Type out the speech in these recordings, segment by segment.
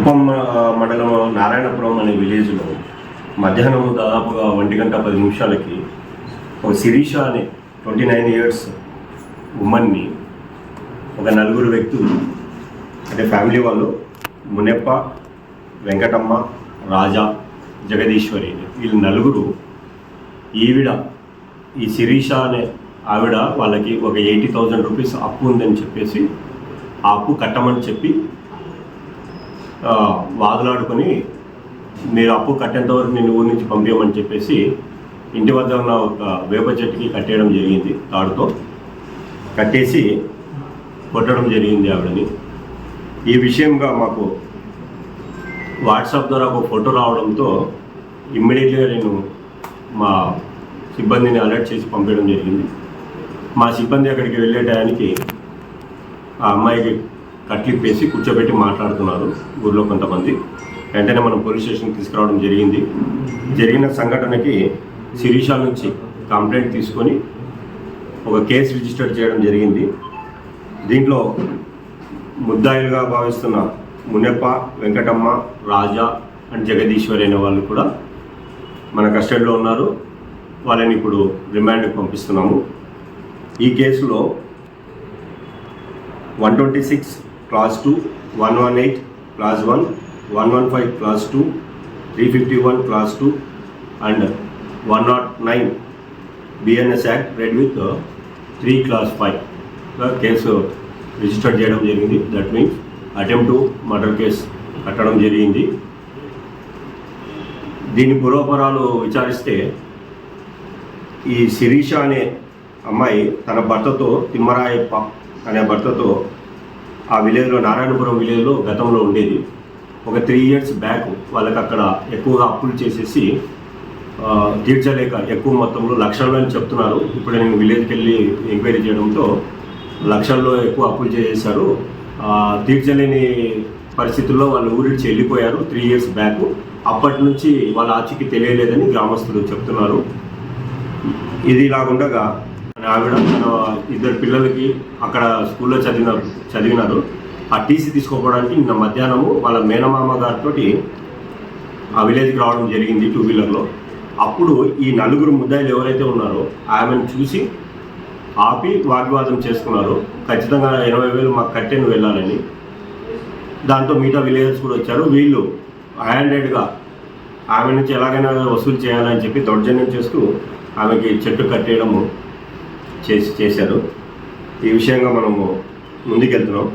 కుప్పం మండలం నారాయణపురం అనే విలేజ్లో మధ్యాహ్నం దాదాపుగా 1:10 ఒక శిరీష అనే 29 years ఉమ్మన్ని ఒక నలుగురు వ్యక్తులు అంటే ఫ్యామిలీ వాళ్ళు మునెప్ప, వెంకటమ్మ, రాజా, జగదీశ్వరి వీళ్ళు నలుగురు ఈ శిరీష అనే ఆవిడ వాళ్ళకి ఒక 80,000 రూపీస్ అప్పు ఉందని చెప్పేసి ఆ అప్పు కట్టమని చెప్పి వాదులాడుకొని మీరు అప్పు కట్టేంత వరకు నేను ఊరి నుంచి పంపించమని చెప్పేసి ఇంటి వద్ద ఉన్న ఒక వేప చెట్టుకి కట్టేయడం జరిగింది. తాడుతో కట్టేసి కొట్టడం జరిగింది ఆవిడని. ఈ విషయంగా మాకు వాట్సాప్ ద్వారా ఒక ఫోటో రావడంతో ఇమ్మీడియట్గా నేను మా సిబ్బందిని అలర్ట్ చేసి పంపించడం జరిగింది. మా సిబ్బంది అక్కడికి వెళ్ళే టయానికి ఆ అమ్మాయికి కట్లిప్పేసి కూర్చోబెట్టి మాట్లాడుతున్నారు ఊళ్ళో కొంతమంది. వెంటనే మనం పోలీస్ స్టేషన్కి తీసుకురావడం జరిగింది. జరిగిన సంఘటనకి శిరీష నుంచి కంప్లైంట్ తీసుకొని ఒక కేసు రిజిస్టర్ చేయడం జరిగింది. దీంట్లో ముద్దాయిలుగా భావిస్తున్న మునెప్ప, వెంకటమ్మ, రాజా అండ్ జగదీశ్వరి అనే వాళ్ళు కూడా మన కస్టడీలో ఉన్నారు. వాళ్ళని ఇప్పుడు రిమాండ్కి పంపిస్తున్నాము. ఈ కేసులో 126 Clause 2, 118 Clause 1, 115 Clause 2, 351 Clause 2 and 109 BNS Act read with 3 Clause 5 case register చేయడం జరిగింది. That means attempt to murder case కట్టడం జరిగింది. దీని పూర్వపరాలు విచారిస్తే ఈ శిరీష అనే అమ్మాయి తన భర్తతో, తిమ్మరాయప్ప అనే భర్తతో ఆ విలేజ్లో, నారాయణపురం విలేజ్లో గతంలో ఉండేది. ఒక 3 years బ్యాక్ వాళ్ళకి అక్కడ ఎక్కువగా అప్పులు చేసేసి తీర్చలేక ఎక్కువ మొత్తంలో లక్షల్లో అని చెప్తున్నారు. ఇప్పుడు నేను విలేజ్కి వెళ్ళి ఎంక్వైరీ చేయడంతో లక్షల్లో ఎక్కువ అప్పులు చేసేసారు. తీర్చలేని పరిస్థితుల్లో వాళ్ళు ఊరిడిచి వెళ్ళిపోయారు 3 years బ్యాక్. అప్పటి నుంచి వాళ్ళ ఆచూకీ తెలియలేదని గ్రామస్తులు చెప్తున్నారు. ఇది ఇలాగుండగా ఆవిడ తన 2 పిల్లలకి అక్కడ స్కూల్లో చదివినారు. ఆ టీసీ తీసుకోవడానికి నిన్న మధ్యాహ్నము వాళ్ళ మేనమామ గారితో ఆ విలేజ్కి రావడం జరిగింది 2-wheelerలో. అప్పుడు ఈ నలుగురు ముద్దాయిలు ఎవరైతే ఉన్నారో ఆమెను చూసి ఆపి వాగ్వాదం చేసుకున్నారు. ఖచ్చితంగా 80,000 మాకు కట్టే నువ్వు వెళ్ళాలని. దాంతో మిగతా విలేజర్స్ కూడా వచ్చారు. వీళ్ళు హ్యాండెడ్గా ఆమె నుంచి ఎలాగైనా వసూలు చేయాలని చెప్పి దౌర్జన్యం చేస్తూ ఆమెకి చెట్టు కట్టేయడము చేశారు. ఈ విషయంగా మనము ముందుకెళ్తున్నాం.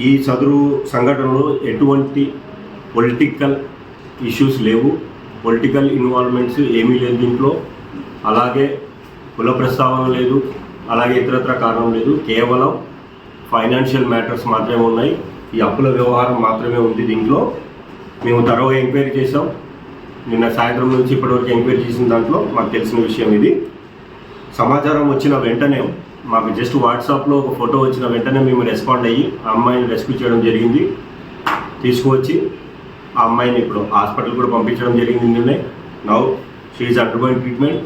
ఈ సదరు సంఘటనలో ఎటువంటి పొలిటికల్ ఇష్యూస్ లేవు, పొలిటికల్ ఇన్వాల్వ్మెంట్స్ ఏమీ లేదు దీంట్లో. అలాగే కుల ప్రస్తావన లేదు, అలాగే ఇతరత్ర కారణం లేదు. కేవలం ఫైనాన్షియల్ మ్యాటర్స్ మాత్రమే ఉన్నాయి. ఈ అప్పుల వ్యవహారం మాత్రమే ఉంది దీంట్లో. మేము తరోగా ఎంక్వైరీ చేసాం. నిన్న సాయంత్రం నుంచి ఇప్పటివరకు ఎంక్వైరీ చేసిన దాంట్లో మాకు తెలిసిన విషయం ఇది. సమాచారం వచ్చిన వెంటనే మాకు జస్ట్ వాట్సాప్లో ఒక ఫోటో వచ్చిన వెంటనే మేము రెస్పాండ్ అయ్యి ఆ అమ్మాయిని రెస్క్యూ చేయడం జరిగింది. తీసుకువచ్చి ఆ అమ్మాయిని ఇప్పుడు హాస్పిటల్ కూడా పంపించడం జరిగింది. నిన్నే now she is undergoing treatment.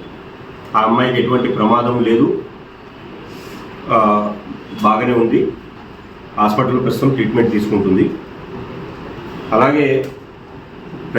ఆ అమ్మాయికి ఎటువంటి ప్రమాదం లేదు, బాగానే ఉంది. హాస్పిటల్లో ప్రస్తుతం ట్రీట్మెంట్ తీసుకుంటుంది. అలాగే